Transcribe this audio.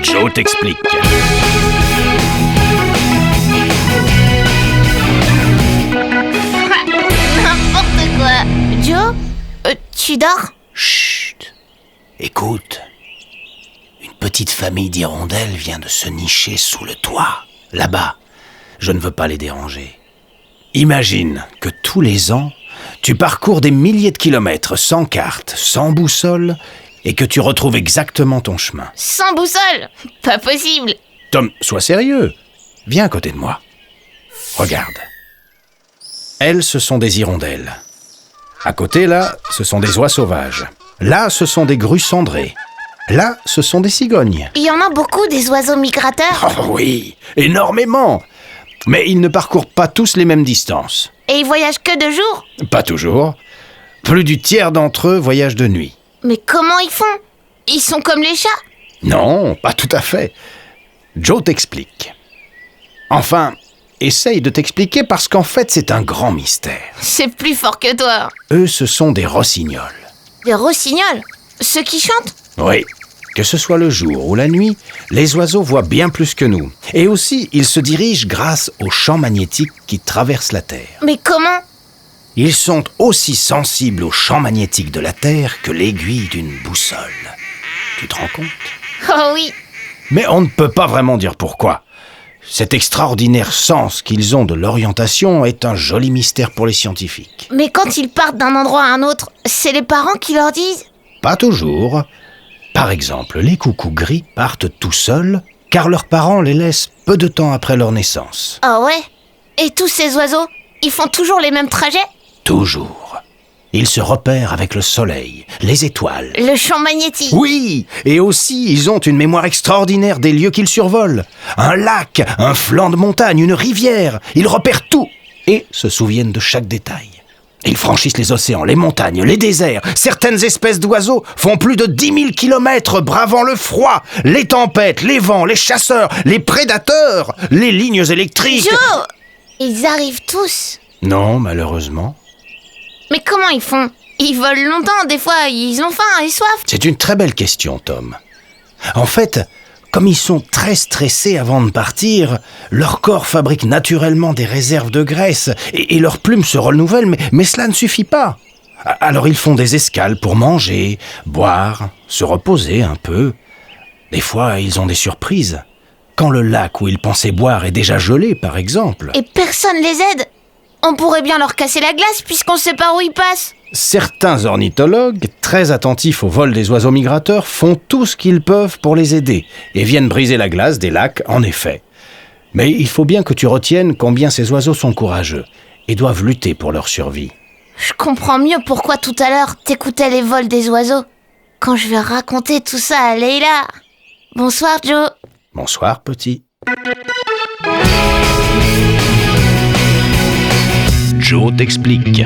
Joe t'explique. N'importe quoi. Joe, tu dors? Chut. Écoute. Une petite famille d'hirondelles vient de se nicher sous le toit. Là-bas. Je ne veux pas les déranger. Imagine que tous les ans, tu parcours des milliers de kilomètres sans carte, sans boussole, et que tu retrouves exactement ton chemin. Sans boussole? Pas possible. Tom, sois sérieux. Viens à côté de moi. Regarde. Elles, ce sont des hirondelles. À côté, là, ce sont des oies sauvages. Là, ce sont des grues cendrées. Là, ce sont des cigognes. Il y en a beaucoup des oiseaux migrateurs. Oh oui, énormément. Mais ils ne parcourent pas tous les mêmes distances. Et ils voyagent que de jour? Pas toujours. Plus du tiers d'entre eux voyagent de nuit. Mais comment ils font? Ils sont comme les chats? Non, pas tout à fait. Joe t'explique. Enfin, essaye de t'expliquer parce qu'en fait, c'est un grand mystère. C'est plus fort que toi. Eux, ce sont des rossignols. Des rossignols? Ceux qui chantent? Oui. Que ce soit le jour ou la nuit, les oiseaux voient bien plus que nous. Et aussi, ils se dirigent grâce aux champs magnétiques qui traversent la Terre. Mais comment? Ils sont aussi sensibles aux champs magnétiques de la Terre que l'aiguille d'une boussole. Tu te rends compte? Oh oui. Mais on ne peut pas vraiment dire pourquoi. Cet extraordinaire sens qu'ils ont de l'orientation est un joli mystère pour les scientifiques. Mais quand ils partent d'un endroit à un autre, c'est les parents qui leur disent? Pas toujours. Par exemple, les coucous gris partent tout seuls car leurs parents les laissent peu de temps après leur naissance. Ah ouais? Et tous ces oiseaux, ils font toujours les mêmes trajets? Toujours. Ils se repèrent avec le soleil, les étoiles. Le champ magnétique. Oui, et aussi ils ont une mémoire extraordinaire des lieux qu'ils survolent. Un lac, un flanc de montagne, une rivière. Ils repèrent tout et se souviennent de chaque détail. Ils franchissent les océans, les montagnes, les déserts. Certaines espèces d'oiseaux font plus de 10 000 kilomètres bravant le froid, les tempêtes, les vents, les chasseurs, les prédateurs, les lignes électriques. Joe! Ils arrivent tous. Non, malheureusement. Mais comment ils font? Ils volent longtemps, des fois, ils ont faim et soif. C'est une très belle question, Tom. En fait, comme ils sont très stressés avant de partir, leur corps fabrique naturellement des réserves de graisse et leurs plumes se renouvellent, mais cela ne suffit pas. Alors ils font des escales pour manger, boire, se reposer un peu. Des fois, ils ont des surprises. Quand le lac où ils pensaient boire est déjà gelé, par exemple. Et personne les aide. On pourrait bien leur casser la glace puisqu'on sait pas où ils passent. Certains ornithologues, très attentifs au vol des oiseaux migrateurs, font tout ce qu'ils peuvent pour les aider et viennent briser la glace des lacs, en effet. Mais il faut bien que tu retiennes combien ces oiseaux sont courageux et doivent lutter pour leur survie. Je comprends mieux pourquoi tout à l'heure t'écoutais les vols des oiseaux. Quand je vais raconter tout ça à Leila. Bonsoir Joe. Bonsoir, petit. Joe t'explique.